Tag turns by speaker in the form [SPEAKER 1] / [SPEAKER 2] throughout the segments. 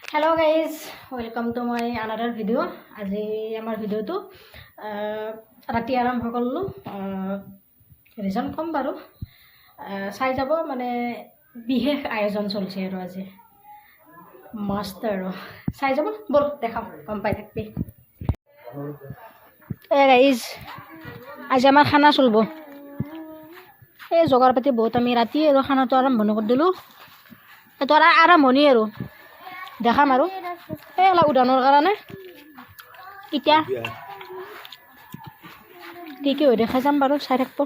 [SPEAKER 1] Hello guys, welcome to my another video. আজি আমাৰ ভিডিওটো ৰাতি আৰম্ভ কৰিলোঁ ৰিজন কম বাৰু চাই যাব মানে বিশেষ আয়োজন চলছে আৰু আজি মস্ত আৰু চাই যাব বল দেখাম গম পাই থাকবি গাইজ আজি আমাৰ খানা চলব এই জগাৰ পাতি বহুত আমি ৰাতি আৰু খানাটো আৰম্ভণি কৰি দিলোঁ এইটো আৰম্ভণি আৰু দেখাম আৰু এইবিলাক উদানৰ কাৰণে এতিয়া কি হৈ দেখা যাম বাৰু চাই থাকব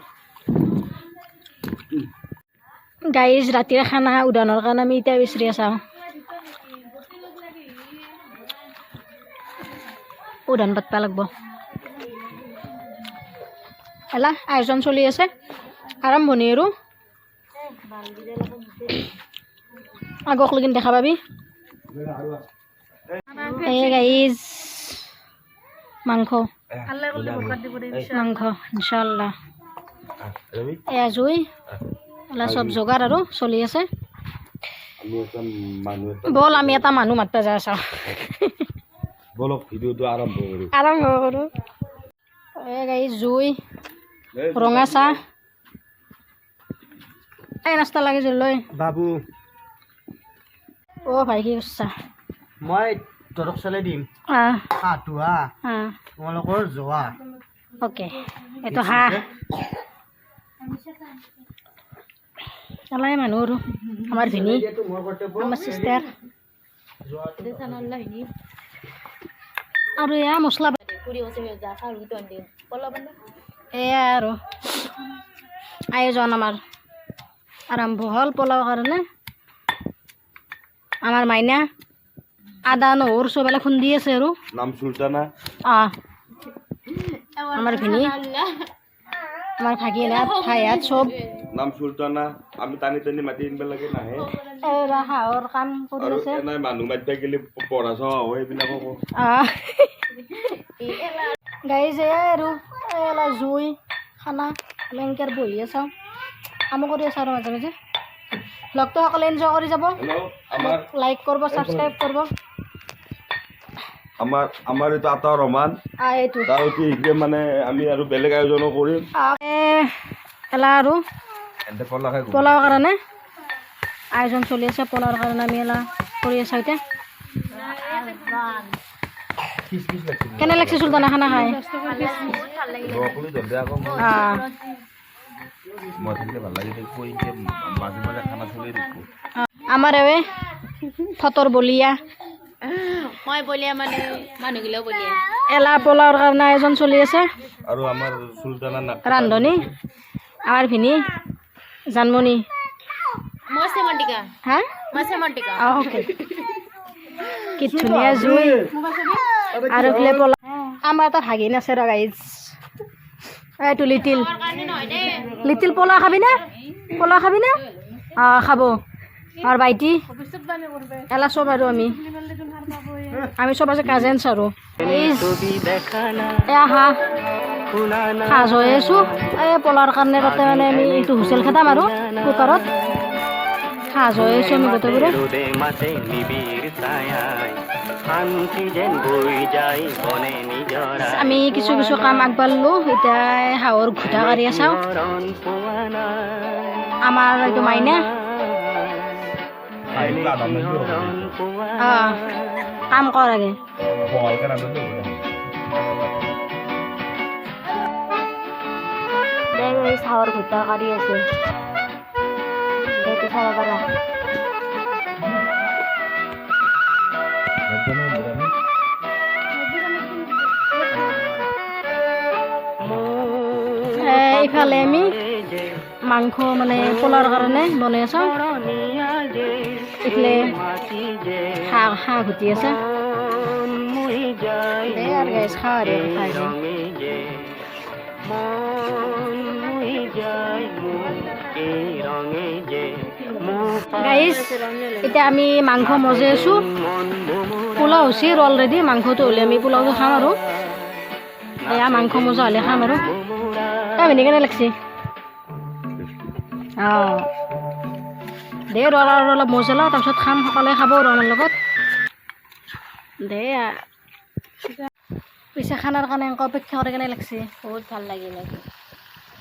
[SPEAKER 1] গাইজ ৰাতিৰ খানা উদানৰ কাৰণে আমি এতিয়া বিচাৰি চাওঁ উদান পাতবা লাগব এলা আয়োজন চলি আছে আৰম্ভণি আৰু আগক লগিন দেখা পাবি গাইজ মাংস ইনশাল্লাহ এয়া জুই এলা সব যোগাৰ আৰু চলি আছে বল আমি এটা মানুহ মাতবা যাই চাওঁ
[SPEAKER 2] বলক ভিডিওটো আৰম্ভ
[SPEAKER 1] কৰোঁ গাইজ জুই ৰঙা চাহ এই নাস্তা লাগে লৈ
[SPEAKER 2] বাবু
[SPEAKER 1] ভাই কি কৰিছা
[SPEAKER 2] মই তৰক চালে দিম হাঁহটো তোমালোকৰ যোৱা
[SPEAKER 1] অ'কে এইটো হাঁহ চলাই মানুহ আৰু আমাৰ ভিনি আমাৰ চিষ্টাৰ আৰু এয়া মছলা এয়া আৰু আয়োজন আমাৰ আৰম্ভ হ'ল পোলাও কাৰণে আমাৰ মাইনা আদা নহৰু চবেলা খুন্দি আছে আৰু
[SPEAKER 2] নাম সুলতানা
[SPEAKER 1] আমাৰ ভিনি আমাৰ ভাগিনা ভাইয়াত চব
[SPEAKER 2] নাম সুলতানা আমি টানি টানি মাতি আনিব লাগে নাহে
[SPEAKER 1] হাঁহৰ কাম কৰি
[SPEAKER 2] আৰু
[SPEAKER 1] আছে
[SPEAKER 2] এনাই মানুহ মাতিবা গেলি পঢ়া চহা হয় এইবিলাকো
[SPEAKER 1] গাইজ এয়াই আৰু এলা জুই খানা এনেকৈ বহি চাওঁ কামো কৰি আছে আৰু মাজে মাজে ব্লগটো সকলোৱে এনজয় কৰি যাব লাইক কৰিব ছাবস্ক্ৰাইব কৰিব
[SPEAKER 2] আমাৰ এইটো আটাৰ ৰমান
[SPEAKER 1] এইটো
[SPEAKER 2] তাৰ মানে আমি আৰু বেলেগ আয়োজনো কৰিম
[SPEAKER 1] এলা আৰু
[SPEAKER 2] এন্তে পলা খাই
[SPEAKER 1] পোলাওৰ কাৰণে আয়োজন চলি আছে পোলাওৰ কাৰণে আমি এলা কৰি আছোঁ এতিয়া কেনে লাগছে চুলতানা খানা খাই আমাৰ এৱে ফটৰ বলিয়া
[SPEAKER 3] মই বলিয়া মানে মানুহগিলাও বলিয়া
[SPEAKER 1] এলা পোলাওৰ কাৰণে আয়োজন চলি আছে
[SPEAKER 2] আৰু আমাৰ সুলতানা
[SPEAKER 1] ৰান্ধনি আমাৰ ভিনি জানমণি
[SPEAKER 3] মই সেমন্তিকা
[SPEAKER 1] হা
[SPEAKER 3] মই সেমন্তিকা
[SPEAKER 1] অ'কে কি ধুনীয়া জুই আৰু এইফালে পোলাও আমাৰ এটা ভাগিন আছে ৰ গাইজ এইটো লিটিল পোলাও খাবি না খাব আৰু ভাইটি এলা চব আৰু আমি চব আছে কাজেন্স আৰু সাজ হৈ আছোঁ এই পোলাওৰ কাৰণে তাতে মানে আমি এইটো হুচেল খেদাম আৰু কুকাৰত সাজ হৈ আছোঁ আমি গোটেইবোৰে আমি কিছু কিছু কাম আগবাঢ়িলোঁ এতিয়া হাঁহৰ ঘুটা কাঢ়ি চাওঁ আমাৰ এইটো মাইনা কাম কৰ আগে চাহৰ ঘুটা কাঢ়ি আছে এইটো চাব পাৰা এইফালে আমি মাংস মানে পোলাওৰ কাৰণে বনাই আছোঁ এইফালে হাঁহ ঘুটি আছে আৰু গাইজ খাওঁ আৰু গাইজ এতিয়া আমি মাংস মজাই আছোঁ পোলাও হৈছে অলৰেডি মাংসটো হ'লে আমি পোলাওটো খাম আৰু এয়া মাংস মজা হ'লে খাম আৰু কেনে লাগছে দে অলপ মজলা তাৰপিছত খাম সকলোৱে খাব আৰু আমাৰ লগত
[SPEAKER 3] দে
[SPEAKER 1] পিছে খানাৰ কাৰণে এনেকৈ অপেক্ষা কৰি কেনে লাগছে
[SPEAKER 3] বহুত ভাল লাগিল আজি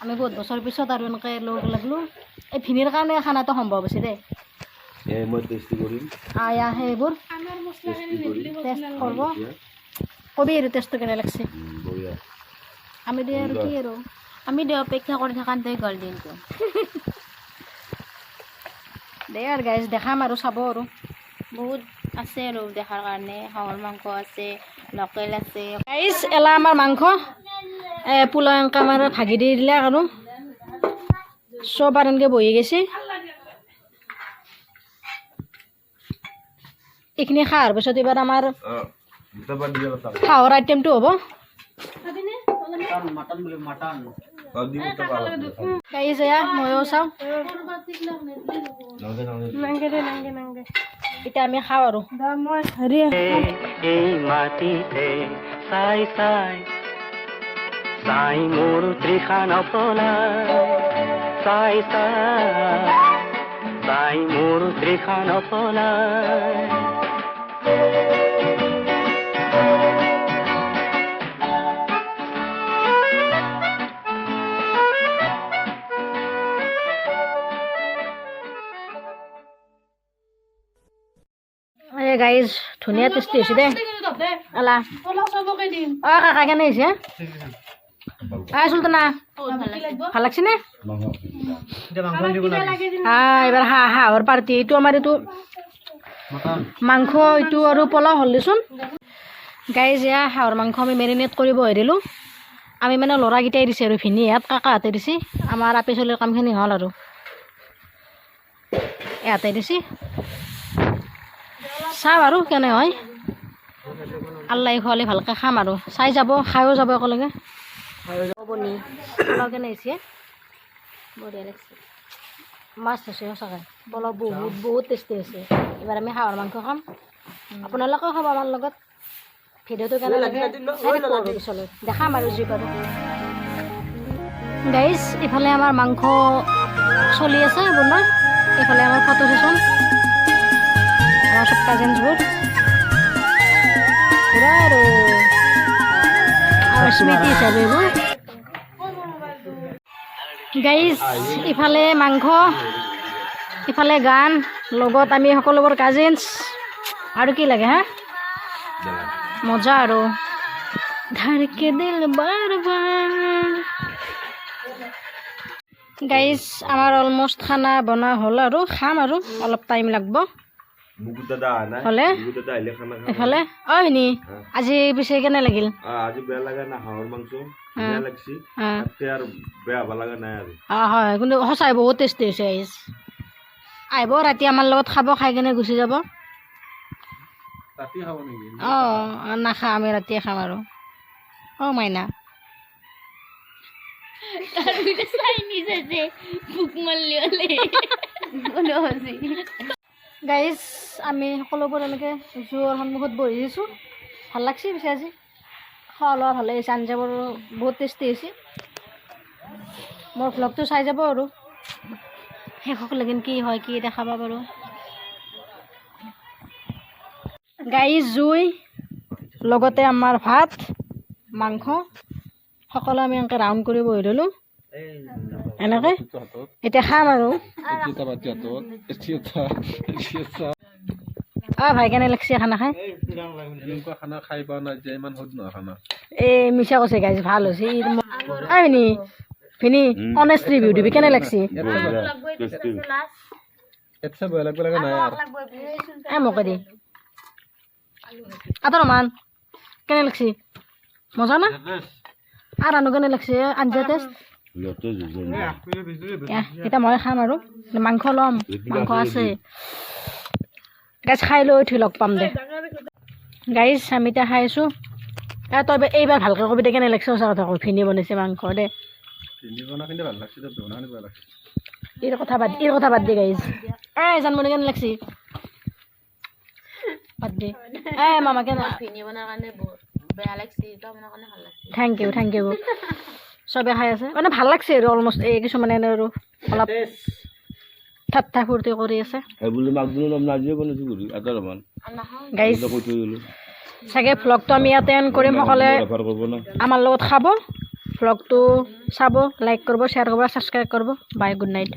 [SPEAKER 1] আমি বহুত বছৰ পিছত আৰু এনেকৈ লগ লাগলোঁ এই ভিনিৰ কাৰণে খানাটো সম্ভৱ হৈছে দেই
[SPEAKER 2] মই টেষ্টি কৰিম
[SPEAKER 1] আয়া সেইবোৰ টেষ্ট কৰিব কবি আৰু টেষ্টটো কেনে লাগছে
[SPEAKER 2] বঢ়িয়া
[SPEAKER 1] আমি দিয়ে আৰু কি আৰু
[SPEAKER 3] আমি দে অপেক্ষা কৰি থকাতে গ'ল দিনটো
[SPEAKER 1] দে আৰু গাইজ দেখাম আৰু চাব আৰু
[SPEAKER 3] বহুত আছে আৰু দেখাৰ কাৰণে হাঁহৰ মাংস আছে লোকেল আছে
[SPEAKER 1] গাইজ এলা আমাৰ মাংস পোলাও এনেকৈ আমাৰ ভাগি দি দিলে আৰু চব আৰু এনেকৈ বহি গৈছে এইখিনি খোৱাৰ পিছত এইবাৰ আমাৰ হাঁহৰ আইটেমটো হ'ব গাইজ এয়া ময়ো চাওঁ এতিয়া আমি খাওঁ আৰু হেৰি
[SPEAKER 4] এই মাটিতে চাই চাই চাই মোৰ তৃষা নপলায় চাই চাই চাই মোৰ তৃষা নপলায়
[SPEAKER 1] এই গাইজ ধুনীয়া টেষ্টি হৈছে দেই এলা অঁ কাকা কেনে হৈছে চুলতানা ভাল লাগছে নে এইবাৰ হাঁহৰ পাৰ্টি এইটো আমাৰ এইটো মাংস এইটো আৰু পোলাও হ'ল দেচোন গাইজ এয়া হাঁহৰ মাংস আমি মেৰিনেট কৰিব দিলোঁ আমি মানে ল'ৰাকেইটাই দিছে আৰু ভিনিহঁত কাকাহঁতে দিছে আমাৰ আপি চলিৰ কামখিনি হ'ল আৰু ইয়াতে দিছে চাওঁ আৰু কেনে হয় আল্লাই খোৱালে ভালকৈ খাম আৰু চাই যাব খায়ো যাব একেলগে বনি পোলাও কেনে হৈছে
[SPEAKER 3] বঢ়িয়া লাগছে
[SPEAKER 1] মাছ হৈছে সঁচাকৈ পোলাও বহুত বহুত টেষ্টি হৈছে এইবাৰ আমি হাঁহৰ মাংস খাম আপোনালোকেও খাব আমাৰ লগত ভিডিঅ'টো কেনে লাগে চাই থাকিব আৰু পিছলৈ দেখাম আৰু যি পাৰোঁ গাইজ ইফালে আমাৰ মাংস চলি আছে বনোৱা এইফালে আমাৰ ফটো ছেশ্যন আমাৰ চব কাজিনছবোৰ পুৰা আৰু স্মৃতি হিচাপে এইবোৰ গাইজ ইফালে মাংস ইফালে গান লগত আমি সকলোবোৰ কাজিনছ আৰু কি লাগে হা মজা আৰু ধৰকে দিল বাৰ বাৰ গাইজ আমাৰ অলমষ্ট খানা বনোৱা হ'ল আৰু খাম আৰু অলপ টাইম লাগব হ'লে এইফালে অঁ ভিনি আজি পিছে কেনে লাগিল
[SPEAKER 2] আজি বেয়া লগা নাই হাঁহৰ মাংস ধুনীয়া লাগছি তাতকে আৰু বেয়া হ'ব লগা নাই আৰু
[SPEAKER 1] অঁ হয় কিন্তু সঁচাই বহুত টেষ্টি হৈছে গাইজ আহিব ৰাতি আমাৰ লগত খাব খাই কেনে গুচি যাব অঁ নাখাওঁ আমি ৰাতিয়ে খাম আৰু অঁ মাইনা
[SPEAKER 3] চাইনিজ আছে ভোক মাৰলি হ'লে
[SPEAKER 1] গাইজ আমি সকলোবোৰ এনেকৈ জুইৰ সন্মুখত বহি দিছোঁ ভাল লাগছে পিছে আজি খোৱা লোৱা ভালে হৈছে আঞ্জাবোৰ বহুত টেষ্টি হৈছে মোৰ ভ্লগটো চাই যাব আৰু শেষক লাগিন কি হয় কি দেখাব পাৰোঁ গাইজ জুই লগতে আমাৰ ভাত মাংস সকলো আমি এনেকৈ ৰাউণ্ড কৰি বহি দিলোঁ এনেকৈ এতিয়া খাম আৰু অঁ ভাই কেনে লাগছে খানা খাই
[SPEAKER 5] খানা খাই পোৱা নাই যে ইমান সোধ নহয় খানা
[SPEAKER 1] এই মিছা কৈছে গাইজ ভাল হৈছে ভিনি ভিনি অনেষ্ট ৰিভিউ দিবি কেনে লাগছে
[SPEAKER 5] এটছে বেয়া লাগব লগা নাই আৰু
[SPEAKER 1] মোকে দি আদৰ মান কেনে লাগছে মজা না আৰু আনো কেনে লাগছে আঞ্জা টেষ্ট এতিয়া মই খাম আৰু মাংস ল'ম মাংস আছে গাইজ খাই লৈ উঠি লগ পাম দে গাইজ আমি এতিয়া খাই আছোঁ তই এইবাৰ ভালকৈ কবি দে কেনে লাগছে সঁচা কথা কৈ ভিনি বনাইছে মাংস দে
[SPEAKER 5] ভাল লাগছে বেয়া লাগছে
[SPEAKER 1] ইৰ কথা বাদ দে গাইজ জানমনি কেনে লাগছে বাদ দে মামা কেনে
[SPEAKER 3] ভিনি বনাৰ কাৰণে বেয়া লাগছে আপোনাৰ কাৰণে ভাল লাগছে
[SPEAKER 1] থেংক ইউ চবে খাই আছে মানে ভাল লাগছে আৰু অলমষ্ট এই কিছুমানে আৰু অলপ ঠাট্টা ফূৰ্তি কৰি আছে
[SPEAKER 2] সেইবুলি মাকজনৰ নাম নাজিয়ে বনাইছোঁ বুলি এটা ৰমান
[SPEAKER 1] গাইজ চাগে ভ্লগটো আমি ইয়াতে এণ্ড কৰিম। সকলোৱে
[SPEAKER 2] ৰেফাৰ কৰিব না
[SPEAKER 1] আমাৰ লগত খাব, ভ্লগটো চাব, লাইক কৰিব, শ্বেয়াৰ কৰিব, ছাবস্ক্ৰাইব কৰিব। বাই, গুড নাইট।